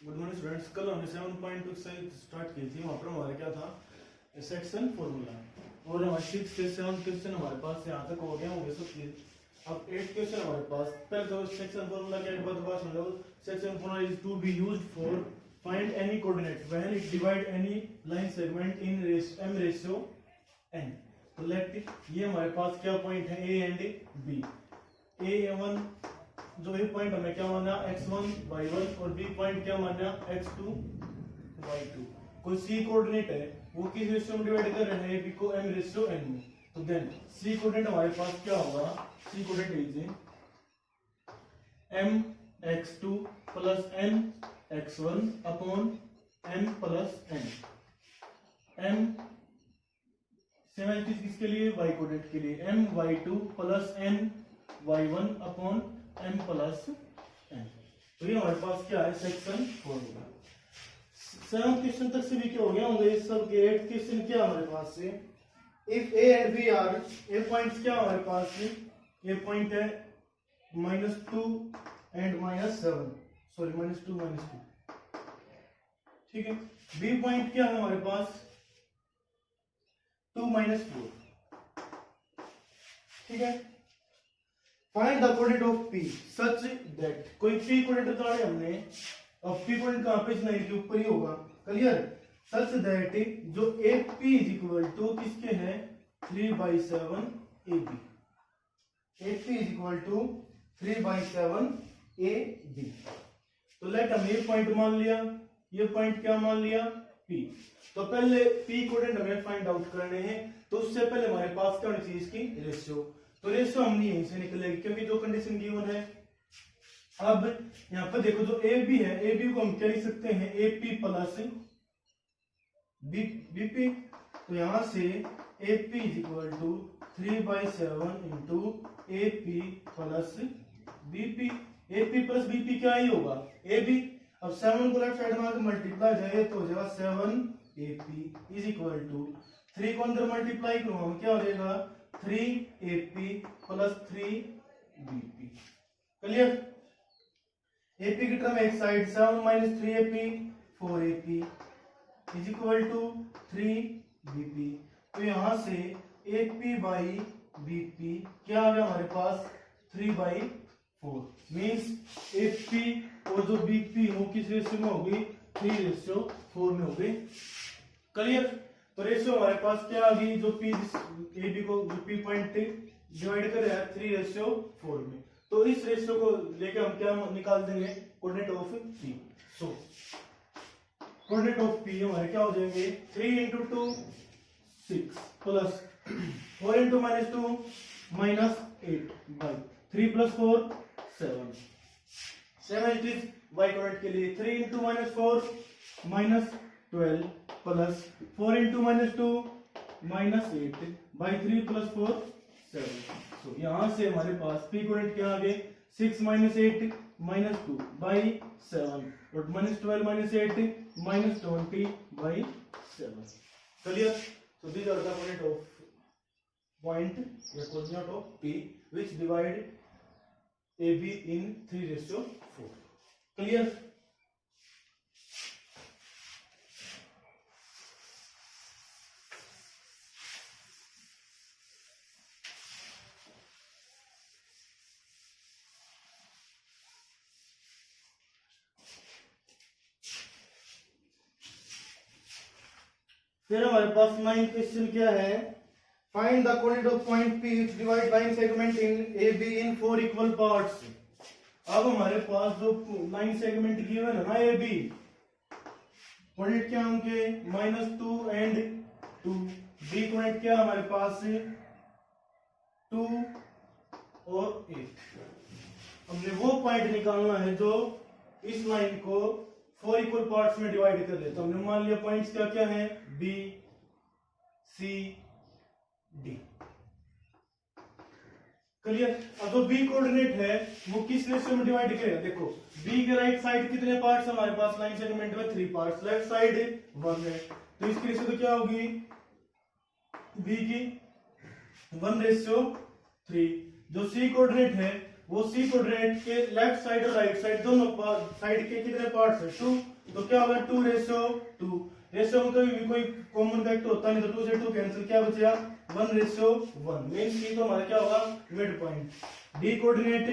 Good morning students. कल हमने 7.2 से स्टार्ट की थी। वहाँ पर हमारा क्या था, सेक्शन फॉर्मूला, और हमारे 6 से 7 क्वेश्चन हमारे पास यहाँ तक हो गए होंगे सब चीज। अब 8 क्वेश्चन हमारे पास। पहले तो सेक्शन फॉर्मूला क्या एक बात समझो। Section formula is to be used for find any coordinate when it divide any line segment in m ratio n। तो लेट ये हमारे पास क्या पॉइंट है, a एंड b। a1 जो ये पॉइंट हमें क्या माना, x1 y1, और b पॉइंट क्या माना, x2 y2। कोई c कोऑर्डिनेट है, वो किस रेशियो में डिवाइड कर रहे हैं, b को m रेशियो n में। तो देन c कोऑर्डिनेट हमारे पास क्या होगा, c coordinate is m x2 plus n x1 upon m plus n। m seven किसके लिए, y कोऑर्डिनेट के लिए, m y2 plus n y1 upon m plus n। तो ये हमारे पास क्या है, सेक्शन फॉर्मूला। 7 क्वेश्चन तक से भी क्या हो गया होंगे, इस सब के 8 क्वेश्चन क्या हमारे पास से, if a and b are, a points क्या हमारे पास से, a पॉइंट है -2 एंड -7, सॉरी -2 -2, ठीक है। b पॉइंट क्या है हमारे पास, 2 -4, ठीक है। Find the coordinate of p such that, कोई p कोऑर्डिनेट बताया हमने, अब p कोऑर्डिनेट कहां पे, नहीं के ऊपर ही होगा, क्लियर। सच दैट जो AP इज इक्वल टू किसके हैं, 3/7 AB। AP is equal to 3/7 AB। तो लेट हम ये पॉइंट मान लिया, ये पॉइंट क्या मान लिया, P। तो पहले P कोऑर्डिनेट हमें फाइंड आउट करने हैं, तो उससे पहले हमारे पास क्या होनी चाहिए, इसकी रेशियो। तो रेशियो हमने यहीं से निकलेगी, क्योंकि जो कंडीशन गिवन है। अब यहाँ पर देखो, जो ए बी है, ए बी को हम क्या लिख सकते हैं, ए पी प्लस बीपी। तो यहां से A P is equal to 3/7 into A P plus BP. A P plus BP क्या ही होगा, ए बी। अब 7 को लेफ्ट साइड में आकर मल्टीप्लाई जाए तो हो जाएगा 7 A P is equal to 3 को अंदर मल्टीप्लाई करो हम, क्या हो जाएगा 3 AP plus 3 BP। Clear. AP की टर्म एक side, 7 minus 3 AP 4 AP is equal to 3 BP। तो यहां से AP बाई BP क्या आ गया हमारे पास, 3/4। मीन्स AP और जो BP हो किस रेशियो में होगी, 3/4 में होगी। क्लियर। तो रेशियो हमारे पास क्या आ गई, जो P AB को जो P पॉइंट डिवाइड कर रहा है 3/4 में। तो इस रेशियो को लेके हम क्या निकाल देंगे, coordinate of P। So coordinate of P हमारे क्या हो जाएंगे, 3 × 2 6 plus 4 × -2 -8 3 + 4 7। 7 it is y coordinate के लिए, 3 × -4 -12 प्लस 4 × -2 -8 by 3 + 4 7। तो यहां से हमारे पास p कोऑर्डिनेट क्या आ गए, 6 - 8 -2 by 7 और -12 -8 -20 by 7। Clear. So these are the coordinate of point, the coordinate of P which divide AB in 3/4। Clear। फिर हमारे पास 9 क्वेश्चन क्या है, find the coordinate of point P which divide line segment in AB in 4 equal parts। अब हमारे पास जो 9 segment given है ना AB, coordinate क्या होंगे, -2 एंड 2। B कोऑर्डिनेट क्या हमारे पास 2 और 8। हमने वो पॉइंट निकालना है जो इस लाइन को 4 इक्वल पार्ट्स में डिवाइड कर ले। तो हमने मान लिया पॉइंट्स क्या क्या हैं, B C D। क्लियर। अब जो B कोऑर्डिनेट है वो किस रेशियो में डिवाइड करेगा, देखो B के राइट साइड कितने पार्ट्स हमारे पास, लाइन सेगमेंट में 3 पार्ट्स, लेफ्ट साइड 1 है। तो इसकी रेशियो तो क्या होगी, B की 1/3। जो C कोऑर्डिनेट है वो सी कोऑर्डिनेट के लेफ्ट साइड और राइट साइड दोनों साइड के कितने पार्ट्स है 2, तो क्या होगा 2:2। रेशियो में कभी भी कोई कॉमन फैक्टर होता नहीं, तो 2 से 2 कैंसिल, क्या बचेगा 1:1। मीन सी तो हमारा क्या होगा mid point. D coordinate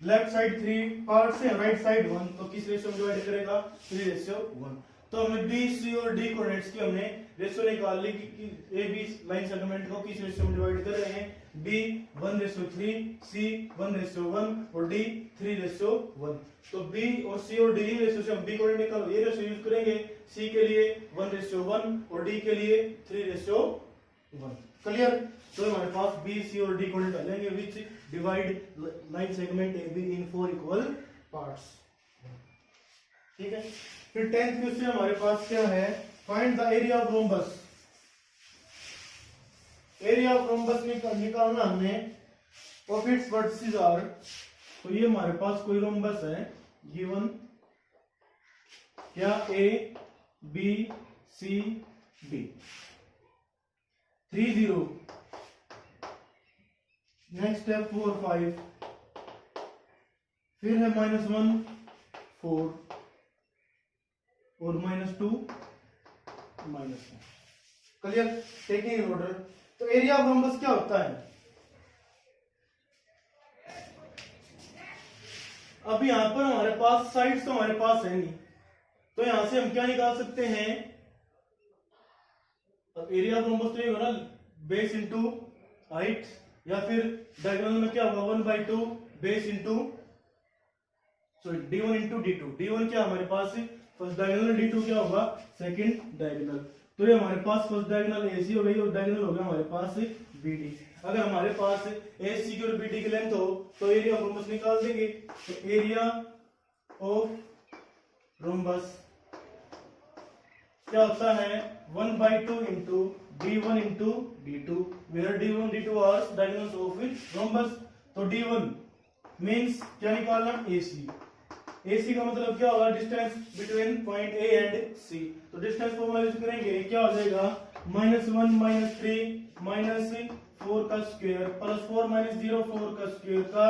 left side 3 parts है, राइट साइड 1, तो किस रेशियो में डिवाइड करेगा 3:1। तो हमने बी सी और डी कोऑर्डिनेट्स की हमने रेशियो निकाल ली कि ए बी लाइन सेगमेंट को किस रेशियो में डिवाइड कर रहे हैं, बी 1:3, सी 1:1 और डी 3:1। तो बी और सी और डी रेशियो से हम बी कोऑर्डिनेट निकाल ये रेशियो यूज करेंगे, सी के लिए 1:1 और डी के लिए 3:1। क्लियर। तो हमारे पास बी सी और डी कोऑर्डिनेट लेंगे विच divide line segment A be in 4 equal parts. ठीक है। फिर 10th क्वेश्चन हमारे पास क्या है, find the area of rhombus. Area of rhombus निकालना हमने ऑफ इट्स वर्टिसेस आर, तो ये हमारे पास कोई रोम्बस है गिवन क्या A B C D 3 0, next है 4 5, फिर है -1 4 और -2 -1। क्लियर। Taking in order. तो एरिया ऑफ रोम्बस क्या होता है, अब यहां पर हमारे पास साइड्स तो हमारे पास है नहीं, तो यहां से हम क्या निकाल सकते हैं, अब एरिया ऑफ रोम्बस तो ये होगा बेस इंटू हाइट, या फिर डायगोनल में क्या होगा 1/2 base into sorry d1 into d2। d1 क्या हमारे पास फर्स्ट डायगोनल, d2 क्या होगा सेकंड डायगोनल। तो ये हमारे पास फर्स्ट डायगोनल AC हो गई और डायगोनल हो गया हमारे पास BD। अगर हमारे पास AC की और BD की लेंथ हो तो एरिया ऑफ रोम्बस निकाल देंगे। तो एरिया ऑफ रोम्बस क्या होता है 1/2 into d1 into d2, where d1 d2 are diagonals of rhombus. तो d1 मींस क्या निकालना AC। AC का मतलब क्या होगा distance between point A and C। तो डिस्टेंस फॉर्मूला यूज करेंगे, क्या हो जाएगा -1 -3 -4 का स्क्वायर प्लस 4 -0 4 का स्क्वायर का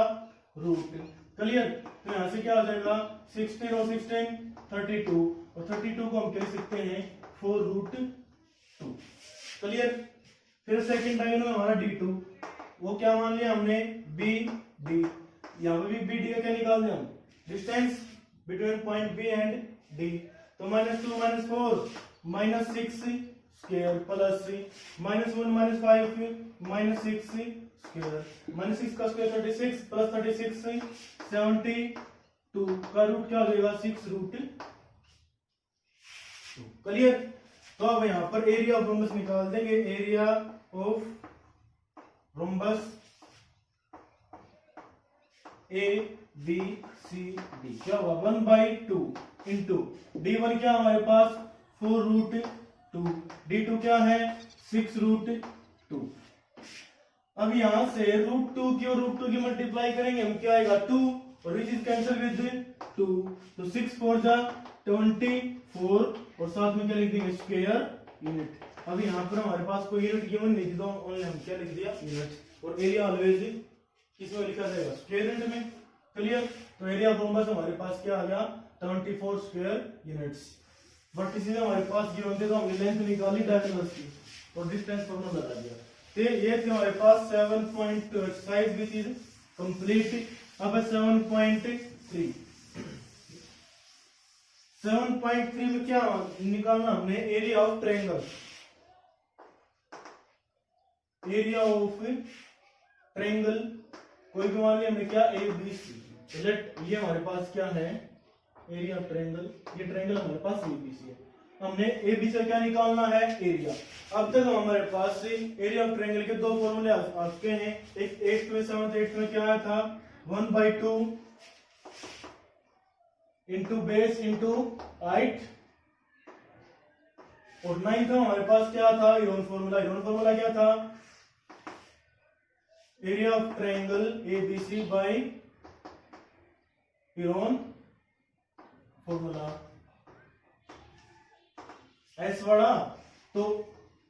रूट। क्लियर। तो यहाँ से क्या हो जाएगा 16 और 16 32, और 32 को हम कह सकते हैं 4√2। क्लियर। फिर सेकंड डायगोनल हमारा d2, वो क्या मान लिया हमने BD। यहाँ पे भी BD का क्या निकाल दिया हम distance between point B and D। तो -2 -4 -6 स्क्वायर प्लस -1 -5 -6 स्क्वायर, -6 का स्क्वायर 36 प्लस 36 72 का रूट क्या हो जाएगा 6√2। क्लियर। तो अब यहां पर एरिया ऑफ रोम्बस निकाल देंगे। Area of rhombus A B C D क्या होगा 1/2 इंटू d1 क्या हमारे पास 4√2, d2 क्या है 6√2। अब यहां से √2 की और √2 की मल्टीप्लाई करेंगे हम, क्या आएगा 2 और विच इज कैंसिल विद 2, तो 6 4 जा 24 और साथ में क्या लिख देंगे स्क्वायर यूनिट। अब यहाँ पर हमारे पास कोई यूनिट गिवन नहीं थी तो ओनली हम क्या लिख दिया यूनिट। और एरिया ऑलवेज किसमें लिखा जाएगा स्क्वायर यूनिट में। क्लियर। तो एरिया ऑफ रोम्बस हमारे पास क्या आ गया 24 स्क्वायर यूनिट्स। वर्टिसेस हमारे पास गिवन थे तो हमने लेंथ निकाली डायगोनल्स की और डिस्टेंस फॉर्मूला लगा दिया। तो ये थे हमारे पास 7.2 एक्सरसाइज विच इज कंप्लीट। अब है 7.3। 7.3 में क्या निकालना हमने area of triangle. Area of triangle कोई भी मान लिया हमने क्या ABC। ये हमारे पास क्या है एरिया ऑफ ट्रायंगल, ये ट्रायंगल हमारे पास ABC है। हमने AB से क्या निकालना है एरिया। अब तक हमारे पास एरिया ऑफ ट्रायंगल के दो फॉर्मूले आ चुके हैं। एक 8th में 7th 8th में क्या आया था 1/2 इंटू बेस इंटू हाइट, और 9th में हमारे पास क्या था यूरोन फॉर्मूला। यूरोन फॉर्मूला क्या था area of triangle ABC by Heron formula S वाला। तो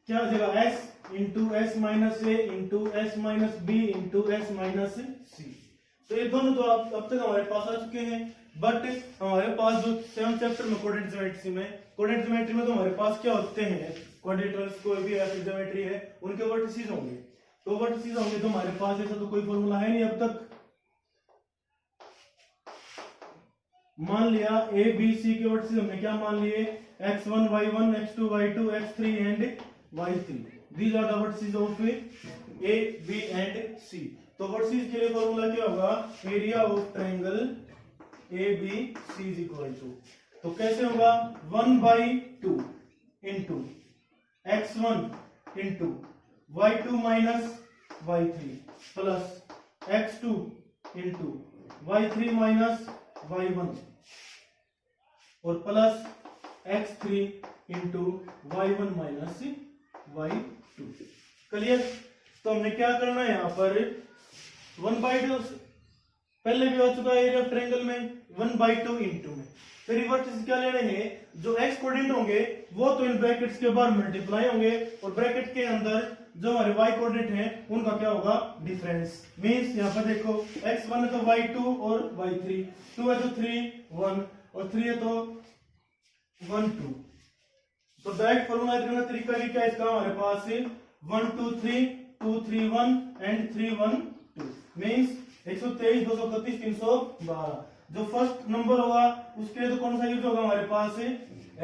क्या हो जाएगा S into S minus A into S minus B into S minus C। तो ये दोनों तो आप अब तक हमारे पास आ चुके हैं, बट हमारे पास जो 7th चैप्टर में कोऑर्डिनेट ज्योमेट्री में तो हमारे पास क्या होते हैं, क्वाड्रिलेटरल्स कोई भी ऐसी ज्योमेट्री है उनके वर्टिसेस होंगे। तो वर्टिसेस होंगे तो हमारे पास ऐसा तो कोई फॉर्मूला है नहीं अब तक। मान लिया ए बी सी के वर्टिसेस हमने क्या मान लिए, x1 y1 x2 y2 x3 and y3, these are the vertices of A B and C. तो वर्टिसेस के लिए फॉर्मूला क्या होगा, area of triangle A B C is equal to, तो कैसे होगा 1/2 into x1 into y2 minus y3 plus x2 into y3 minus y1 और plus x3 into y1 minus y2। Clear. तो हमने क्या करना है यहाँ पर 1/2 पहले भी हो चुका है एरिया ऑफ ट्रायंगल में, 1/2 इंटू में फिर रिवर्स क्या लेने हैं, जो x कोऑर्डिनेट होंगे वो तो इन ब्रैकेट्स के बाहर मल्टीप्लाई होंगे और ब्रैकेट के अंदर जो हमारे y कोऑर्डिनेट हैं उनका क्या होगा, डिफरेंस। मींस यहाँ पर देखो x1 है तो y2 और y3, 2 है तो 3 1 और 3 है तो 1 2। तो डायरेक्ट फॉर्मूला करना तरीका भी क्या इसका, हमारे पास 1 2 3 2 3 1 एंड 3 1 2 मींस 123 231 312। जो फर्स्ट नंबर होगा उसके लिए तो कौन सा यूज होगा, हमारे पास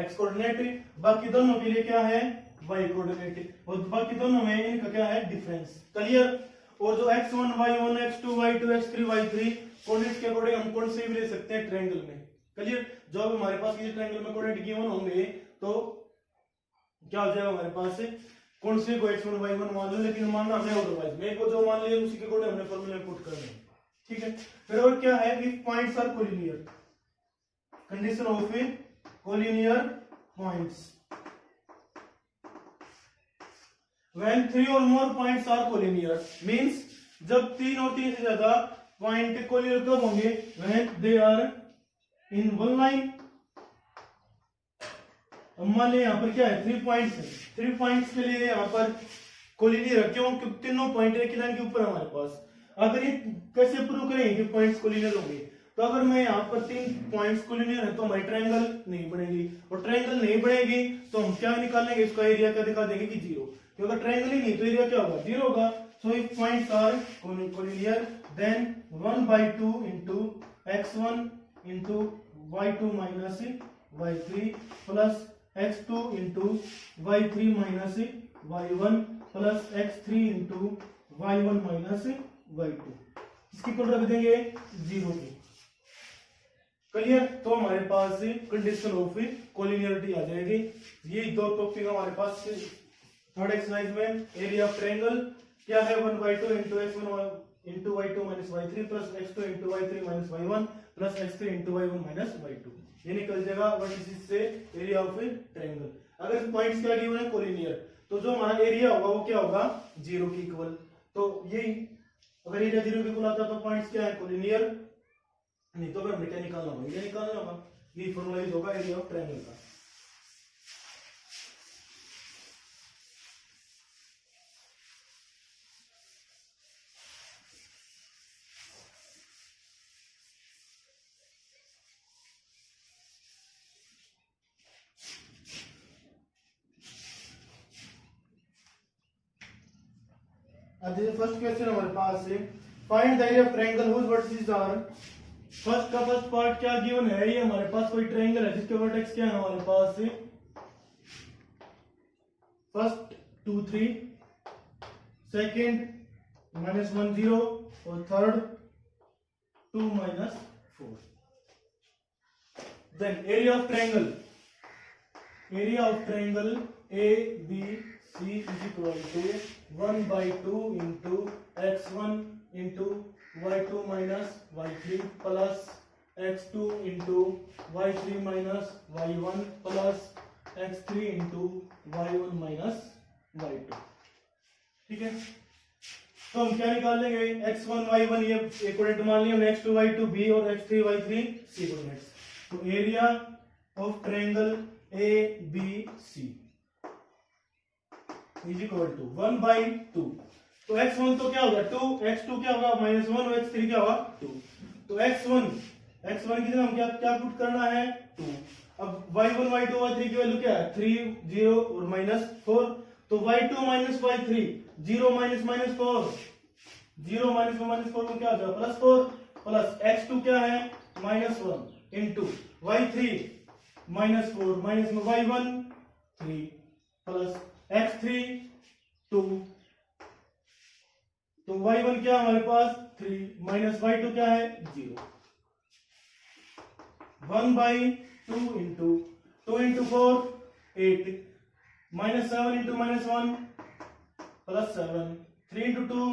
x कोऑर्डिनेट, बाकी दोनों के लिए क्या है y कोऑर्डिनेट, और बाकी दोनों में इनका क्या है डिफरेंस। क्लियर। और जो x1 y1 x2 y2 x3 y3 coordinate के अकॉर्डिंग हम कौन से भी ले सकते हैं ट्रायंगल में। क्लियर। जो अब हमारे पास किसी ट्रायंगल में कोऑर्डिनेट गिवन होंगे तो क्या हो जाएगा हमारे पास, कौन से को x1 y1 मान लो, लेकिन मानना हमने अदरवाइज मेरे को जो मान लिया उसी के अकॉर्डिंग हमने फॉर्मूला पुट करना है। ठीक है। फिर और क्या है, if points are collinear, condition of collinear points, when 3 or more points are collinear means जब 3 और 3 से ज्यादा पॉइंट कोलिनियर कब होंगे, when they are in one line। अब मान लिया यहाँ पर क्या है 3 पॉइंट्स है, 3 पॉइंट्स के लिए यहाँ पर कोलिनियर है, क्यों, क्योंकि तीनों पॉइंट एक ही लाइन के ऊपर हमारे पास। अगर ये कैसे प्रूव करेंगे कि पॉइंट्स कोलिनियर होंगे, तो अगर मैं यहाँ पर 3 पॉइंट्स कोलिनियर है तो हमारी ट्रायंगल नहीं बनेगी, और ट्रायंगल नहीं बनेगी तो हम क्या निकालेंगे, इसका एरिया क्या दिखा देंगे कि 0, क्योंकि ट्रायंगल ही नहीं तो एरिया क्या होगा 0 होगा। So if points are collinear then 1/2 into x1 into y2 minus y3 plus x2 into y3 minus y1 plus x3 into y1 minus y2, इसकी इक्वल रख देंगे 0 की। क्लियर। तो हमारे पास कंडीशन ऑफ कोलिनियरिटी आ जाएगी। ये दो टॉपिक हमारे पास थर्ड एक्सरसाइज में। एरिया ऑफ ट्रायंगल क्या है 1/2 into x1 into y2 minus y3 plus x2 into y3 minus y1 plus x3 into y1 minus y2, ये निकल जाएगा वर्टिसेस से एरिया ऑफ ट्रायंगल। अगर पॉइंट्स क्या गिवन है कोलिनियर, तो जो हमारा एरिया होगा वो क्या होगा 0 के इक्वल। तो यही अगर एरिया 0 के इक्वल आता तो पॉइंट्स क्या है कोलिनियर, नहीं तो हमें क्या निकालना होगा, ये निकालना होगा, ये फॉर्मूला यूज होगा एरिया ऑफ ट्रायंगल का। अब जैसे फर्स्ट क्वेश्चन हमारे पास है, find the area of triangle whose vertices are. First का फर्स्ट पार्ट क्या गिवन है, ये हमारे पास कोई ट्रायंगल है जिसके वर्टेक्स क्या है हमारे पास फर्स्ट 2 3, सेकंड -1 0 और third 2 -4। Then area of triangle A B C is equal to 1/2 into x1 into y2 minus y3 plus x2 into y3 minus y1 plus x3 into y1 minus y2। ठीक है। तो हम क्या निकाल लेंगे, x1 y1 ये coordinate मान लिया हमने, x2 y2 b और x3 y3 c कोऑर्डिनेट्स। तो area of triangle A B C is equal to 1/2 तो x1 तो क्या होगा 2, x2 क्या होगा -1 और x3 क्या होगा 2। तो x1 की जगह हम क्या क्या पुट करना है 2। अब y1 y2 y3 की वैल्यू क्या है 3 0 और -4। तो y2 - y3 0 -4 0 -4 में क्या हो जाएगा +4 प्लस x2 क्या है -1 इंटू y3 -4 माइनस में y1 3 प्लस x3 2। तो y1 क्या हमारे पास 3 माइनस y2 क्या है 0। 1/2 into 2 into 4 8 -7 into -1 plus 7 3 into 2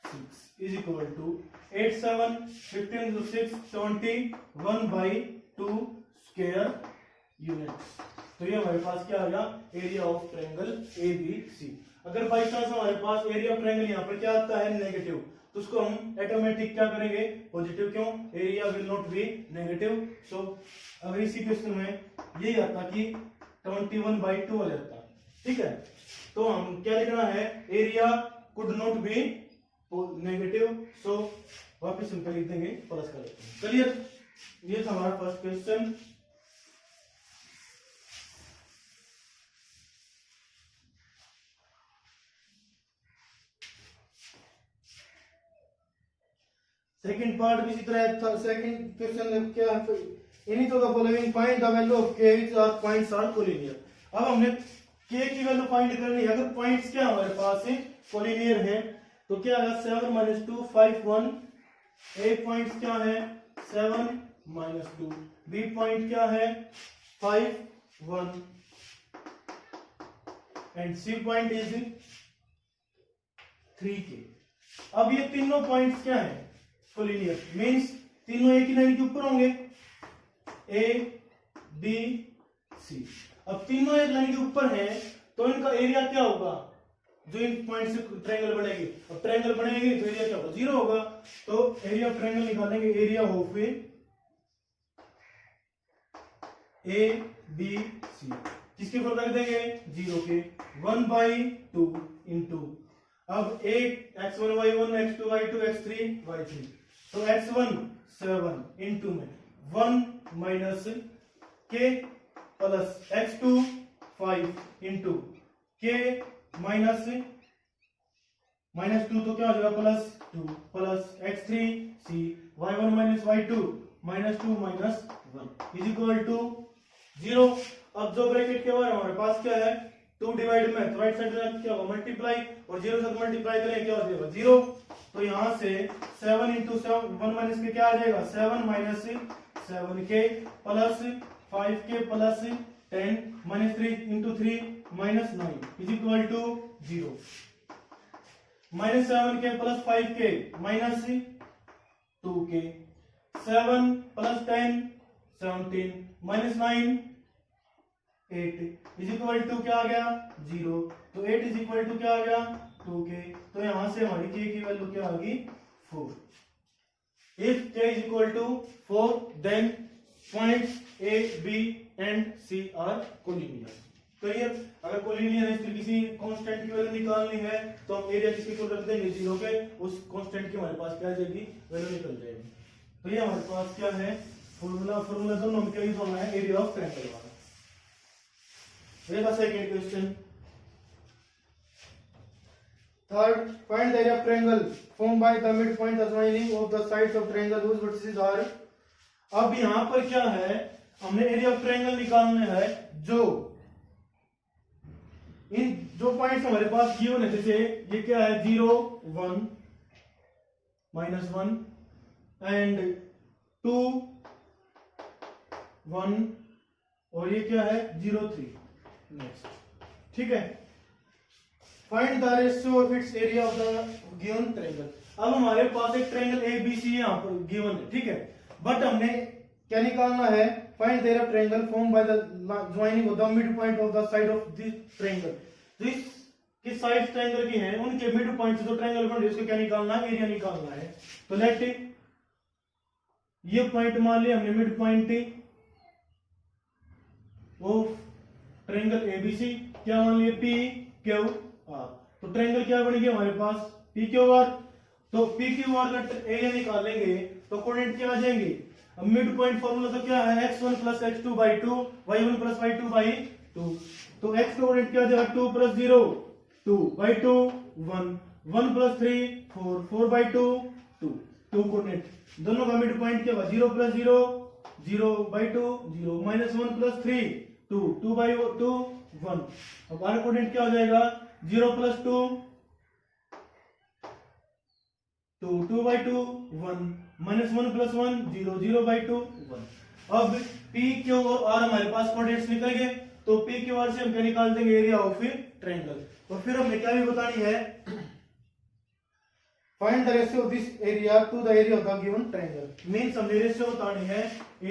6 is equal to 8 7 15 into 6 21/2 square units. तो ये हमारे पास क्या आ गया एरिया ऑफ ट्रायंगल ABC। अगर बाई चांस हमारे पास एरिया ऑफ ट्रायंगल यहाँ पर क्या आता है नेगेटिव, तो उसको हम ऑटोमेटिक क्या करेंगे पॉजिटिव। क्यों area will not be negative. So अगर इसी क्वेश्चन में यही आता कि 21/2 आ जाता, ठीक है, तो हम क्या लिखना है area could not be negative. So वापस हम क्या लिख देंगे प्लस कर देते हैं। क्लियर, ये था हमारा फर्स्ट क्वेश्चन। सेकंड पार्ट भी इसी तरह था। सेकंड क्वेश्चन क्या है any of the following find the value of k which are points are collinear. अब हमने k की वैल्यू फाइंड करनी है। अगर पॉइंट्स क्या हमारे पास है कोलिनियर है तो क्या आएगा 7 - 2 5 1। a पॉइंट्स क्या है 7 - 2, b पॉइंट क्या है 5 1 and c point is 3k। अब ये तीनों पॉइंट्स क्या है कोलिनियर, मींस तीनों एक ही लाइन के ऊपर होंगे A B C। अब तीनों एक लाइन के ऊपर हैं तो इनका एरिया क्या होगा जो इन पॉइंट से ट्रायंगल बनेगी। अब ट्रायंगल बनेगी तो एरिया क्या होगा 0 होगा। तो एरिया ऑफ ट्रायंगल निकालेंगे area of A B C किसके ऊपर रख देंगे 0 के 1/2 इंटू अब x1 y1 x2 y2 x3 y3। तो x1 7 इंटू में 1 minus k plus x2 5 into k minus -2 तो क्या हो जाएगा +2 plus x3 c y1 minus y2 -2 minus 1 is equal to 0। अब जो ब्रैकेट के बाद हमारे पास क्या है 2 डिवाइड में तो राइट साइड में क्या होगा मल्टीप्लाई और 0 से मल्टीप्लाई करें क्या हो जाएगा 0। तो यहां से 7 इंटू 1 माइनस के क्या आ जाएगा 7 minus 7k plus 5k plus 10 minus 3 into 3 minus 9 is equal to 0। Minus 7k plus 5k minus 2k 7 plus 10 17 minus 9 8 is equal to क्या आ गया 0। तो 8 इज इक्वल टू क्या आ गया 2k। तो यहां से हमारी k की वैल्यू क्या आ गई 4। If k is equal to 4 then points a b and c are collinear. Clear, अगर कोलिनियर है फिर किसी कांस्टेंट की वैल्यू निकालनी है तो हम एरिया किसके इक्वल रख देंगे 0 के, उस कांस्टेंट की हमारे पास क्या आ जाएगी वैल्यू निकल जाएगी। तो ये हमारे पास क्या है फॉर्मूला दोनों में क्या यूज होना है एरिया ऑफ ट्रायंगल वाला। Second question third find the area of triangle form by the mid point adjoining of the sides of triangle whose vertices are। अब यहां पर क्या है हमने एरिया ऑफ ट्रायंगल निकालना है जो इन जो पॉइंट्स हमारे पास गिवन है जैसे ये क्या है 0 1 -1 एंड 2 1 और ये क्या है 0 3 नेक्स्ट, ठीक है। Find the ratio of its area of the given triangle. अब हमारे पास एक ट्रायंगल ABC यहां पर गिवन है, ठीक है, बट हमने क्या निकालना है find the area of triangle form by the joining of the mid point of the side of this triangle. तो इस किस साइड ट्रायंगल की है उनके मिड पॉइंट से जो ट्रायंगल बन रही है उसको क्या निकालना है एरिया निकालना है। तो लेट ये पॉइंट मान लिया हमने mid point of triangle ABC क्या मान लिया P Q R, तो ट्रायंगल क्या बनेगी हमारे पास पी क्यू आर। तो पी क्यू आर का एरिया निकालेंगे तो कोऑर्डिनेट क्या आ जाएंगे। अब मिड पॉइंट फार्मूला तो क्या है x1 plus x2 by 2 y1 plus y2 by 2। तो x का कोऑर्डिनेट क्या आ जाएगा 2 plus 0 2 by 2 1 1 plus 3 4 4 by 2 2 2 coordinate दोनों का मिड पॉइंट क्या होगा 0 plus 0 0 by 2 0 minus 1 plus 3 2 2 by 2 1। अब आर कोऑर्डिनेट क्या हो जाएगा 0 plus 2 2 2 by 2 1 minus 1 plus 1 0 0 by 2 1। अब पी क्यू और आर हमारे पास कोऑर्डिनेट्स निकल गए तो पी क्यू आर से हम क्या निकाल देंगे एरिया ऑफ ट्रायंगल। तो फिर हमें क्या भी बतानी है find the ratio of this area to the area of the given triangle. Means हमें रेशियो बतानी है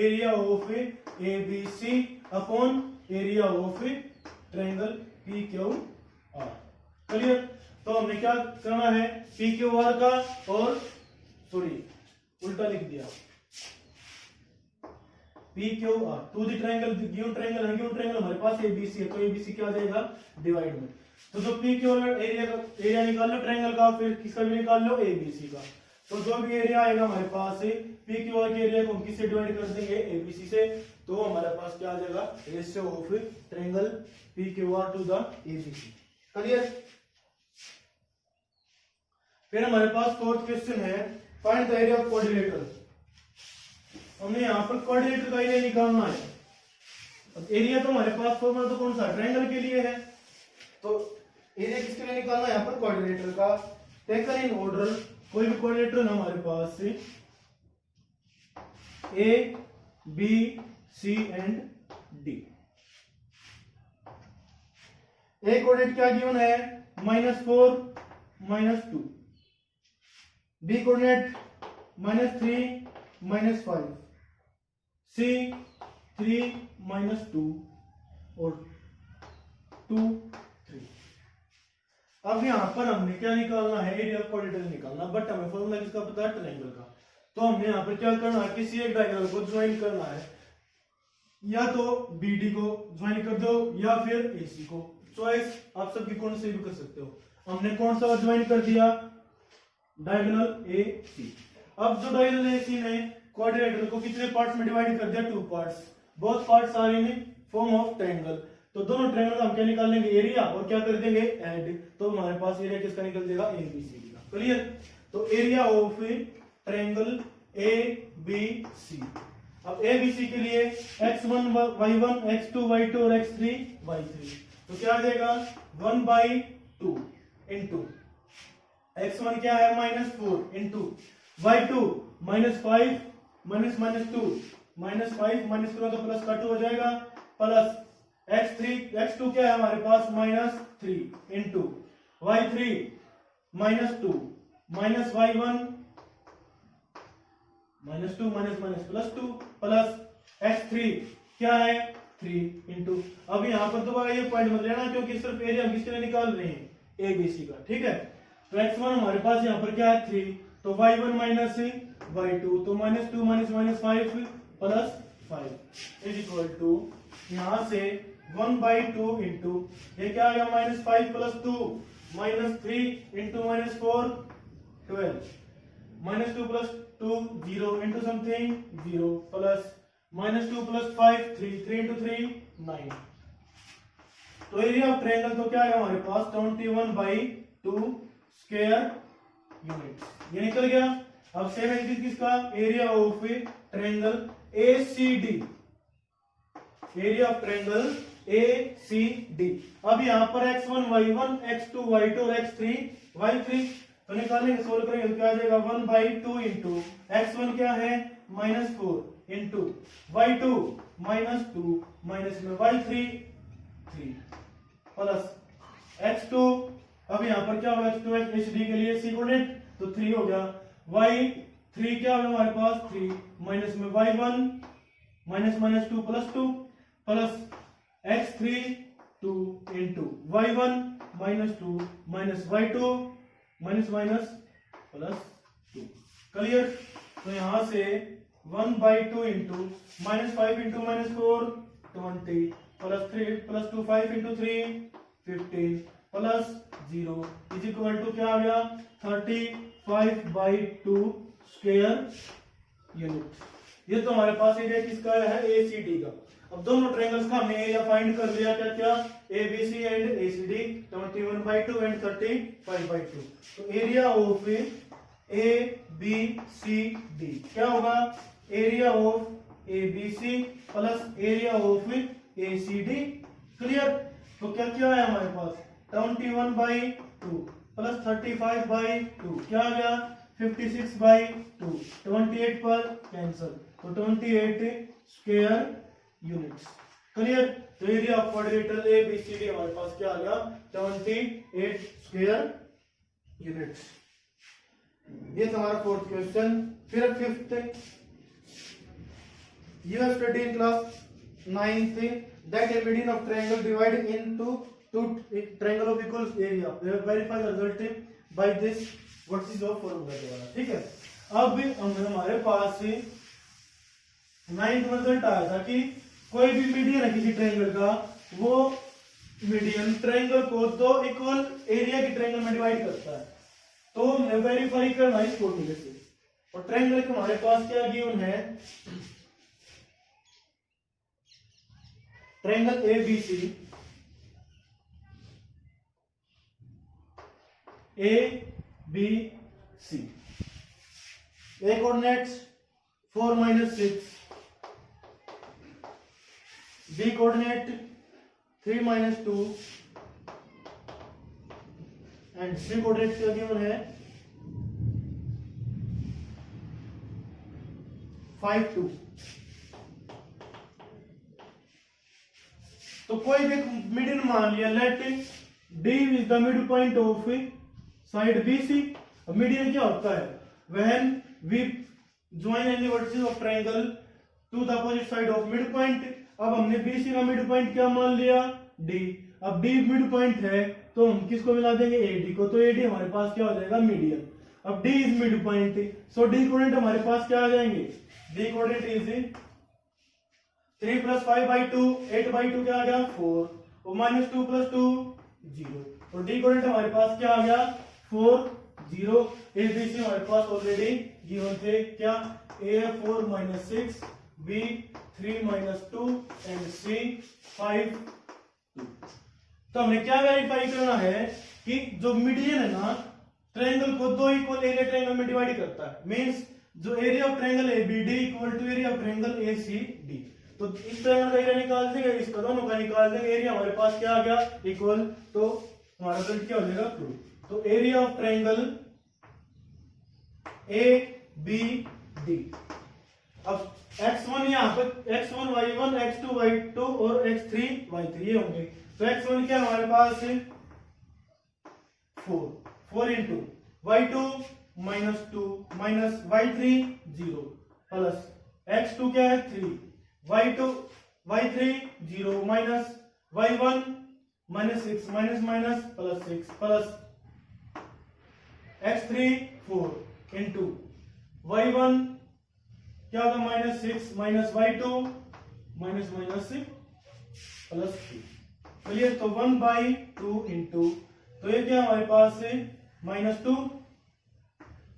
area of A B C upon area of triangle P Q R. Clear. तो हमने क्या करना है पी क्यू आर का और सॉरी उल्टा लिख दिया P Q R to the triangle given triangle है गिवन ट्रायंगल हमारे पास एबीसी है तो एबीसी क्या आ जाएगा डिवाइड में। तो जो पी क्यू आर एरिया निकाल लो ट्रायंगल का फिर किसका भी निकाल लो एबीसी का। तो जो भी एरिया आएगा हमारे पास पी क्यू आर के एरिया को हम किससे डिवाइड कर देंगे एबीसी से। तो हमारे पास क्या आ जाएगा ratio of triangle P Q R to the ABC. Clear. फिर हमारे पास फोर्थ क्वेश्चन है find the area of quadrilateral. हमने यहाँ पर क्वाड्रिलेटर का एरिया निकालना है। अब एरिया तो हमारे पास फॉर्मूला तो कौन सा ट्रायंगल के लिए है तो एरिया किसके लिए निकालना है यहाँ पर क्वाड्रिलेटर का। टेकन इन ऑर्डर कोई भी क्वाड्रिलेटर हमारे पास A B C and D. A coordinate क्या गिवन है -4 -2 बी कोऑर्डिनेट -3 -5 सी 3 -2 और 2 3। अब यहां पर हमने क्या निकालना है एरिया ऑफ क्वाड्रिलेटरल निकालना बट हमें फॉर्मूला किसका पता है ट्रायंगल का। तो हमने यहाँ पर क्या करना है किसी एक डायगोनल को ज्वाइन करना है या तो बीडी को ज्वाइन कर दो या फिर एसी को चॉइस आप सबकी कौन से भी कर सकते हो। हमने कौन सा ज्वाइन कर दिया डायगोनल ए सी। अब जो डायगोनल ए सी ने क्वाड्रिलेटरल को कितने पार्ट्स में डिवाइड कर दिया 2 parts. Both parts are in form of triangle. तो दोनों ट्रायंगल का हम क्या निकाल लेंगे एरिया और क्या कर देंगे ऐड। तो हमारे पास एरिया किसका निकल जाएगा एबीसी का। क्लियर। तो area of triangle A B C. अब ए बी सी के लिए x1 y1 x2 y2 और x3 y3। तो क्या आ जाएगा 1/2 इंटू x1 क्या है -4 इंटू y2 -5 -2 -5 तो प्लस का 2 हो जाएगा प्लस x2 क्या है हमारे पास -3 into y3 -2 y1 -2 plus 2 plus x3 क्या है 3 इंटू। अब यहाँ पर दोबारा ये पॉइंट मत लेना क्योंकि सिर्फ एरिया हम किसके लिए निकाल रहे हैं एबीसी का। ठीक है। तो x1 हमारे पास यहाँ पर क्या है 3 तो y1 माइनस y2 तो -2 -5 प्लस 5 इज इक्वल टू यहाँ से 1/2 इंटू ये क्या आ गया -5 plus 2 -3 into -4 12 -2 plus 2 0 into something 0 plus -2 plus 5 3 into 3 9। तो एरिया ऑफ ट्रायंगल तो क्या है हमारे पास 21/2 स्क्वायर यूनिट ये निकल गया। अब सेम एग्जिट किसका area of triangle ACD area of triangle ACD. अब यहाँ पर x1 y1 x2 y2 और x3 y3 तो निकालेंगे सोल्व करेंगे तो क्या आ जाएगा 1/2 इंटू x1 क्या है -4 इंटू y2 -2 माइनस में y3 3 प्लस x2। अब यहाँ पर क्या होगा x2 एचडी के लिए सी कोऑर्डिनेट तो 3 हो गया y3 क्या होगा हमारे पास 3 माइनस में y1 -2 plus 2 plus x3 2 into y1 -2 minus y2 minus plus 2। Clear. तो यहां से 1/2 into -5 into -4 20 plus 3 plus 2 5 into 3 15 plus 0 is equal to क्या आ गया 35/2 स्क्वायर यूनिट। ये तो हमारे पास एरिया किसका है ACD का। अब दोनों ट्रायंगल्स का हमने एरिया फाइंड कर लिया क्या क्या ABC एंड ACD 21/2 एंड 35/2। तो एरिया ऑफ ABCD क्या होगा area of ABC plus area of ACD। Clear. तो क्या क्या है हमारे पास 21/2 प्लस 35/2 क्या आ गया 56/2 28 पर कैंसल तो 28 स्क्वायर यूनिट्स। क्लियर। तो एरिया ऑफ क्वाड्रिलेटरल ABCD हमारे पास क्या आ गया 28 स्क्वायर यूनिट्स। ये हमारा फोर्थ क्वेश्चन। फिर fifth you have studied in class 9th that a median of triangle divided into two triangle of equal area verify the result by this what is your formula द्वारा। ठीक है। अब हमारे पास 9th result आया था कि कोई भी मीडियन है किसी ट्रायंगल का वो मीडियन ट्रायंगल को दो इक्वल एरिया के ट्रायंगल में डिवाइड करता है। तो हमें वेरीफाई करना इस फॉर्मूले से। और ट्रायंगल के हमारे पास क्या गिवन है triangle ABC ABC A coordinates 4-6 B coordinate 3-2 and C coordinate क्या गिवन है 5-2। तो कोई भी मीडियन मान लिया let D is the mid point of side BC। Median क्या होता है when we join any vertices of triangle to the opposite side of mid point. अब हमने BC का मिड पॉइंट क्या मान लिया D। अब D मिड पॉइंट है तो हम किसको मिला देंगे AD को। तो AD हमारे पास क्या हो जाएगा मीडियन। अब D is mid point so D coordinate हमारे पास क्या आ जाएंगे D कोऑर्डिनेट इज 3 + 5/2 8/2 क्या आ गया 4 और -2 + 2 0 और D कोऑर्डिनेट हमारे पास क्या आ गया 4 0। ABC हमारे पास ऑलरेडी गिवन थे क्या A 4-6 B 3-2 एंड C 5-2। तो हमने क्या वेरीफाई करना है कि जो मीडियन है ना ट्रायंगल को दो इक्वल एरिया ट्रायंगल में डिवाइड करता है। मींस जो area of triangle ABD equal to area of triangle ACD। तो इस ट्रायंगल का एरिया निकाल देंगे इसका दोनों का निकाल देंगे एरिया हमारे पास क्या आ गया इक्वल। तो हमारा रिजल्ट क्या हो जाएगा 2। तो एरिया ऑफ ट्रायंगल ABD। अब x1 यहाँ पर x1 y1 x2 y2 और x3 y3 ये होंगे। तो x1 क्या हमारे पास 4 into y2 -2 minus y3 0 plus x2 क्या है 3 y3 0 minus y1 -6 minus plus 6 plus x3 4 into y1 क्या होगा -6 minus y2 minus प्लस 3। चलिए तो 1/2 into तो ये क्या हमारे पास है -2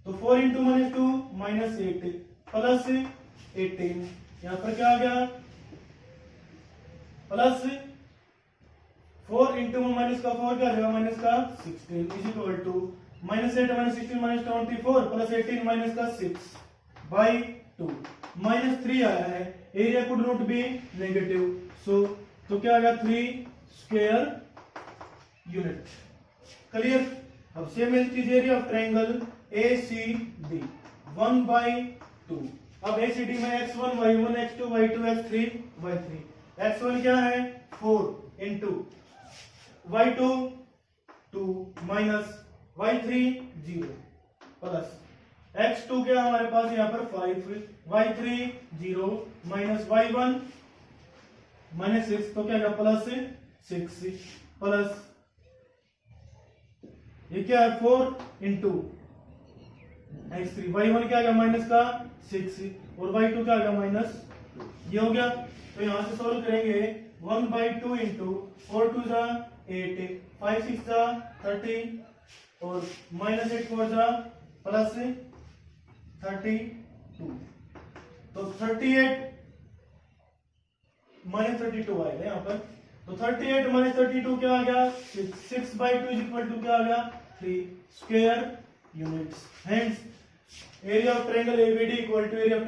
तो 4 into -2 -8 प्लस 18 यहाँ पर क्या आ गया प्लस 4 into माइनस का 4 क्या रहेगा माइनस का 16 is equal to -8 -16 -24 plus 18 minus का 6/2 -3 आया है। Area could not be negative so तो क्या आ गया 3 स्क्वायर यूनिट। क्लियर। अब सेम चीज एरिया ऑफ ट्रायंगल ACD 1/2। अब ACD में x1 y1 x2 y2 x3 y3 x1 क्या है 4 into y2 2 minus y3 0 plus x2 क्या हमारे पास यहाँ पर 5 y3 0 minus y1 -6 तो क्या प्लस 6 प्लस ये क्या है 4 into x3 y1 क्या आ गया माइनस का 6 और y2 क्या आ गया माइनस ये हो गया। तो यहां से सॉल्व करेंगे 1/2 into 4 to the 8, 5 6 जा 30 और -8 4 जा +32। तो 38 -32 आएगा यहाँ पर। तो 38 -32 क्या आ गया? 6/2 क्या आ गया? 3 square units. Hence area of triangle ABD equal to area of